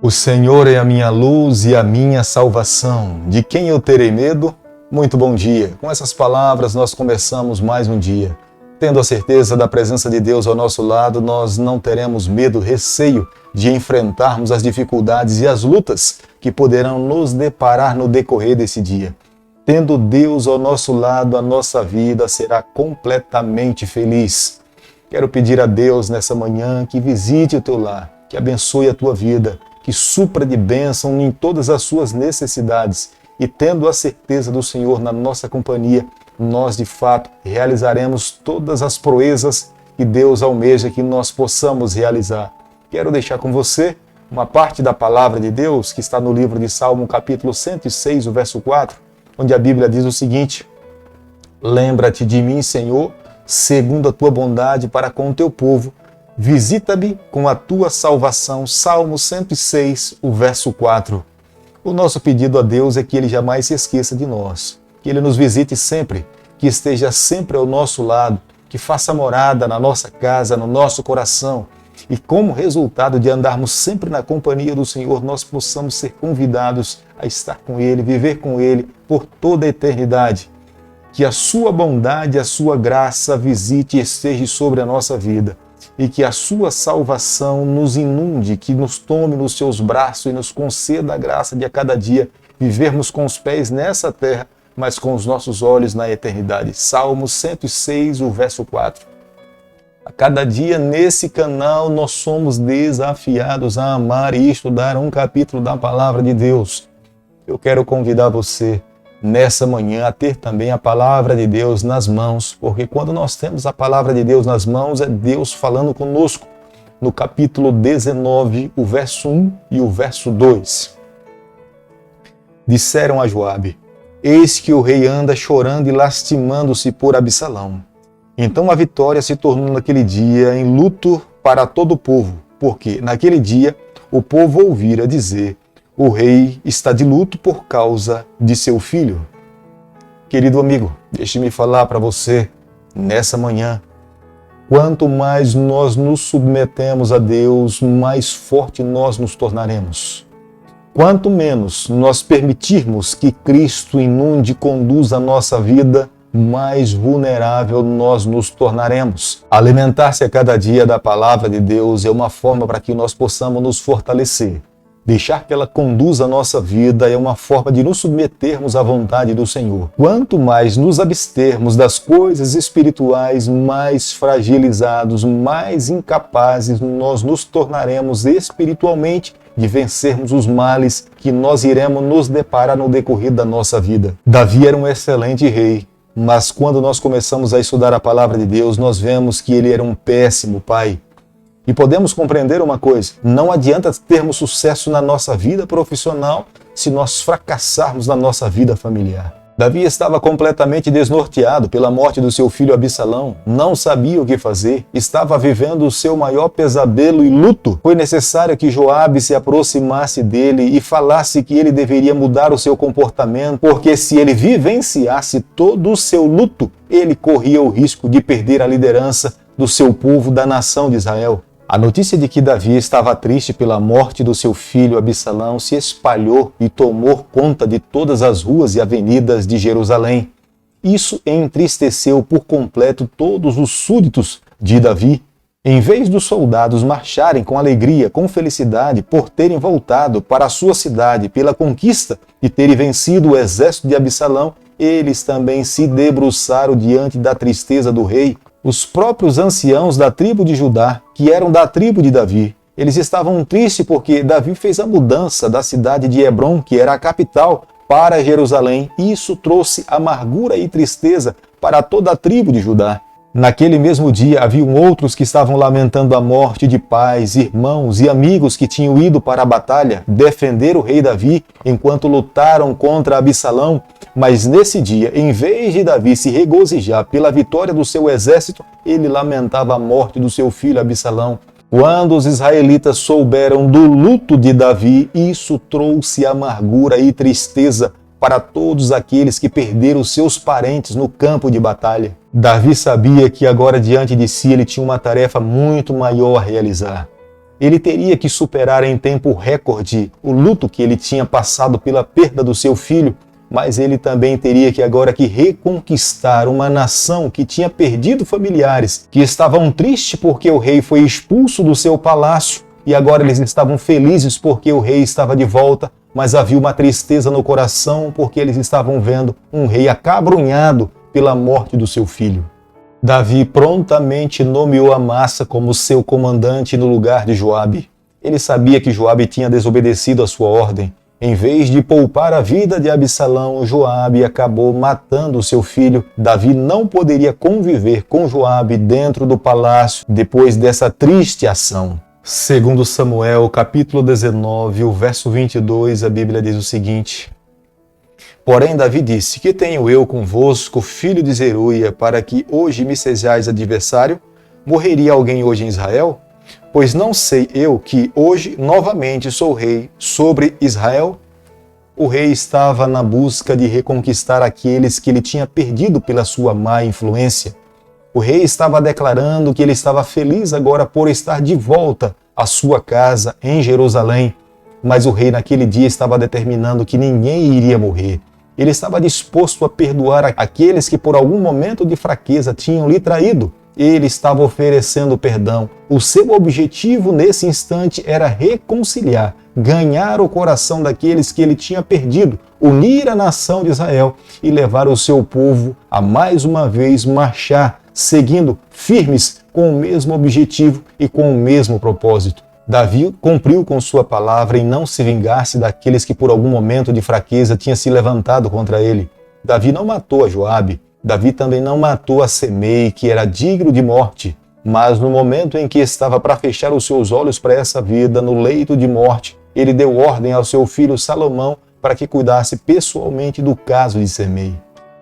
O Senhor é a minha luz e a minha salvação. De quem eu terei medo? Muito bom dia. Com essas palavras nós começamos mais um dia. Tendo a certeza da presença de Deus ao nosso lado, nós não teremos medo, receio de enfrentarmos as dificuldades e as lutas que poderão nos deparar no decorrer desse dia. Tendo Deus ao nosso lado, a nossa vida será completamente feliz. Quero pedir a Deus nessa manhã que visite o teu lar, que abençoe a tua vida, que supra de bênção em todas as suas necessidades. E tendo a certeza do Senhor na nossa companhia, nós de fato realizaremos todas as proezas que Deus almeja que nós possamos realizar. Quero deixar com você uma parte da palavra de Deus que está no livro de Salmo, capítulo 106, o verso 4, onde a Bíblia diz o seguinte: Lembra-te de mim, Senhor, segundo a tua bondade para com o teu povo, visita-me com a tua salvação. Salmo 106, o verso 4. O nosso pedido a Deus é que Ele jamais se esqueça de nós, que Ele nos visite sempre, que esteja sempre ao nosso lado, que faça morada na nossa casa, no nosso coração, e como resultado de andarmos sempre na companhia do Senhor, nós possamos ser convidados a estar com Ele, viver com Ele por toda a eternidade. Que a sua bondade, a sua graça visite e esteja sobre a nossa vida. E que a sua salvação nos inunde, que nos tome nos seus braços e nos conceda a graça de a cada dia vivermos com os pés nessa terra, mas com os nossos olhos na eternidade. Salmo 106, o verso 4. A cada dia nesse canal nós somos desafiados a amar e estudar um capítulo da palavra de Deus. Eu quero convidar você nessa manhã a ter também a palavra de Deus nas mãos, porque quando nós temos a palavra de Deus nas mãos, é Deus falando conosco. No capítulo 19, o verso 1 e o verso 2. Disseram a Joabe: Eis que o rei anda chorando e lastimando-se por Absalão. Então a vitória se tornou naquele dia em luto para todo o povo, porque naquele dia o povo ouvira dizer: o rei está de luto por causa de seu filho. Querido amigo, deixe-me falar para você nessa manhã. Quanto mais nós nos submetemos a Deus, mais forte nós nos tornaremos. Quanto menos nós permitirmos que Cristo inunde e conduza a nossa vida, mais vulnerável nós nos tornaremos. Alimentar-se a cada dia da palavra de Deus é uma forma para que nós possamos nos fortalecer. Deixar que ela conduza a nossa vida é uma forma de nos submetermos à vontade do Senhor. Quanto mais nos abstermos das coisas espirituais, mais fragilizados, mais incapazes nós nos tornaremos espiritualmente de vencermos os males que nós iremos nos deparar no decorrer da nossa vida. Davi era um excelente rei, mas quando nós começamos a estudar a palavra de Deus, nós vemos que ele era um péssimo pai. E podemos compreender uma coisa: não adianta termos sucesso na nossa vida profissional se nós fracassarmos na nossa vida familiar. Davi estava completamente desnorteado pela morte do seu filho Absalão, não sabia o que fazer, estava vivendo o seu maior pesadelo e luto. Foi necessário que Joabe se aproximasse dele e falasse que ele deveria mudar o seu comportamento, porque se ele vivenciasse todo o seu luto, ele corria o risco de perder a liderança do seu povo, da nação de Israel. A notícia de que Davi estava triste pela morte do seu filho Absalão se espalhou e tomou conta de todas as ruas e avenidas de Jerusalém. Isso entristeceu por completo todos os súditos de Davi. Em vez dos soldados marcharem com alegria, com felicidade, por terem voltado para a sua cidade pela conquista e terem vencido o exército de Absalão, eles também se debruçaram diante da tristeza do rei. Os próprios anciãos da tribo de Judá, que eram da tribo de Davi, eles estavam tristes porque Davi fez a mudança da cidade de Hebrom, que era a capital, para Jerusalém. E isso trouxe amargura e tristeza para toda a tribo de Judá. Naquele mesmo dia, haviam outros que estavam lamentando a morte de pais, irmãos e amigos que tinham ido para a batalha defender o rei Davi enquanto lutaram contra Absalão. Mas nesse dia, em vez de Davi se regozijar pela vitória do seu exército, ele lamentava a morte do seu filho Absalão. Quando os israelitas souberam do luto de Davi, isso trouxe amargura e tristeza para todos aqueles que perderam seus parentes no campo de batalha. Davi sabia que agora diante de si ele tinha uma tarefa muito maior a realizar. Ele teria que superar em tempo recorde o luto que ele tinha passado pela perda do seu filho, mas ele também teria que agora que reconquistar uma nação que tinha perdido familiares, que estavam tristes porque o rei foi expulso do seu palácio, e agora eles estavam felizes porque o rei estava de volta, mas havia uma tristeza no coração porque eles estavam vendo um rei acabrunhado pela morte do seu filho. Davi prontamente nomeou Amasa como seu comandante no lugar de Joabe. Ele sabia que Joabe tinha desobedecido a sua ordem. Em vez de poupar a vida de Absalão, Joabe acabou matando seu filho. Davi não poderia conviver com Joabe dentro do palácio depois dessa triste ação. Segundo Samuel, capítulo 19, o verso 22, a Bíblia diz o seguinte: Porém, Davi disse: Que tenho eu convosco, filho de Zeruia, para que hoje me sejais adversário? Morreria alguém hoje em Israel? Pois não sei eu que hoje novamente sou rei sobre Israel? O rei estava na busca de reconquistar aqueles que ele tinha perdido pela sua má influência. O rei estava declarando que ele estava feliz agora por estar de volta à sua casa em Jerusalém. Mas o rei naquele dia estava determinando que ninguém iria morrer. Ele estava disposto a perdoar aqueles que por algum momento de fraqueza tinham lhe traído. Ele estava oferecendo perdão. O seu objetivo nesse instante era reconciliar, ganhar o coração daqueles que ele tinha perdido, unir a nação de Israel e levar o seu povo a mais uma vez marchar, seguindo firmes com o mesmo objetivo e com o mesmo propósito. Davi cumpriu com sua palavra em não se vingar-se daqueles que por algum momento de fraqueza tinham se levantado contra ele. Davi não matou a Joabe. Davi também não matou a Semei, que era digno de morte. Mas no momento em que estava para fechar os seus olhos para essa vida, no leito de morte, ele deu ordem ao seu filho Salomão para que cuidasse pessoalmente do caso de Semei.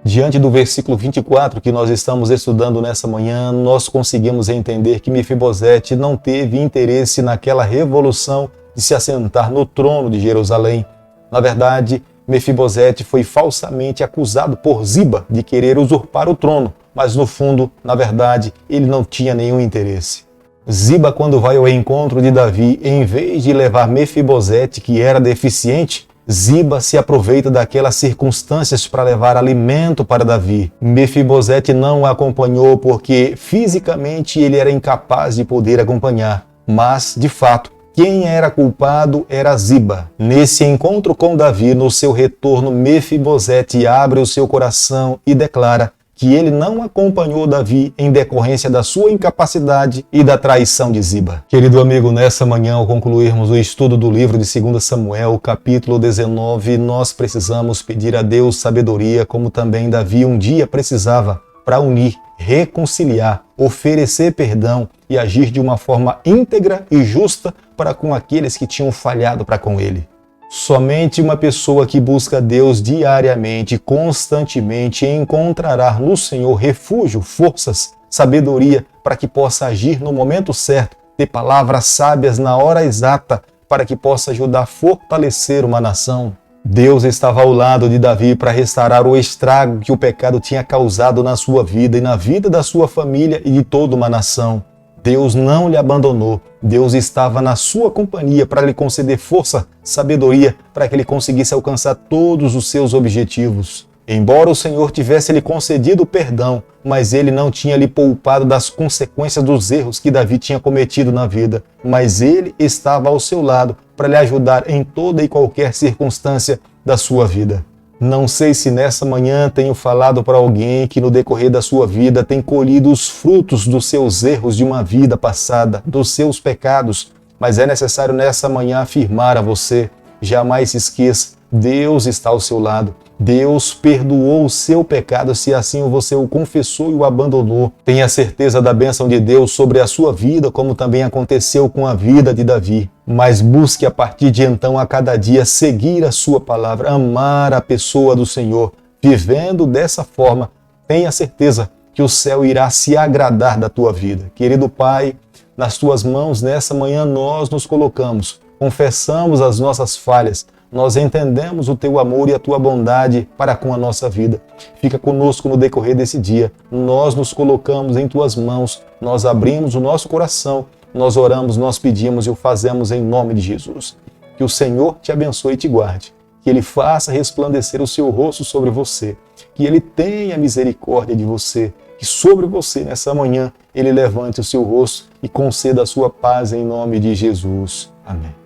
Diante do versículo 24 que nós estamos estudando nessa manhã, nós conseguimos entender que Mefibosete não teve interesse naquela revolução de se assentar no trono de Jerusalém. Na verdade, Mefibosete foi falsamente acusado por Ziba de querer usurpar o trono, mas no fundo, na verdade, ele não tinha nenhum interesse. Ziba, quando vai ao encontro de Davi, em vez de levar Mefibosete, que era deficiente, Ziba se aproveita daquelas circunstâncias para levar alimento para Davi. Mefibosete não o acompanhou porque fisicamente ele era incapaz de poder acompanhar, mas, de fato, quem era culpado era Ziba. Nesse encontro com Davi, no seu retorno, Mefibosete abre o seu coração e declara que ele não acompanhou Davi em decorrência da sua incapacidade e da traição de Ziba. Querido amigo, nessa manhã, ao concluirmos o estudo do livro de 2 Samuel, capítulo 19, nós precisamos pedir a Deus sabedoria, como também Davi um dia precisava, para unir, reconciliar, oferecer perdão e agir de uma forma íntegra e justa para com aqueles que tinham falhado para com ele. Somente uma pessoa que busca Deus diariamente, constantemente, encontrará no Senhor refúgio, forças, sabedoria, para que possa agir no momento certo, ter palavras sábias na hora exata, para que possa ajudar a fortalecer uma nação. Deus estava ao lado de Davi para restaurar o estrago que o pecado tinha causado na sua vida e na vida da sua família e de toda uma nação. Deus não lhe abandonou. Deus estava na sua companhia para lhe conceder força, sabedoria, para que ele conseguisse alcançar todos os seus objetivos. Embora o Senhor tivesse lhe concedido perdão, mas ele não tinha lhe poupado das consequências dos erros que Davi tinha cometido na vida. Mas ele estava ao seu lado para lhe ajudar em toda e qualquer circunstância da sua vida. Não sei se nessa manhã tenho falado para alguém que no decorrer da sua vida tem colhido os frutos dos seus erros de uma vida passada, dos seus pecados, mas é necessário nessa manhã afirmar a você: jamais se esqueça, Deus está ao seu lado. Deus perdoou o seu pecado se assim você o confessou e o abandonou. Tenha certeza da bênção de Deus sobre a sua vida, como também aconteceu com a vida de Davi. Mas busque a partir de então a cada dia seguir a sua palavra, amar a pessoa do Senhor. Vivendo dessa forma, tenha certeza que o céu irá se agradar da tua vida. Querido Pai, nas tuas mãos nessa manhã nós nos colocamos, confessamos as nossas falhas, nós entendemos o teu amor e a tua bondade para com a nossa vida. Fica conosco no decorrer desse dia. Nós nos colocamos em tuas mãos, nós abrimos o nosso coração, nós oramos, nós pedimos e o fazemos em nome de Jesus. Que o Senhor te abençoe e te guarde. Que Ele faça resplandecer o seu rosto sobre você. Que Ele tenha misericórdia de você. Que sobre você, nessa manhã, Ele levante o seu rosto e conceda a sua paz em nome de Jesus. Amém.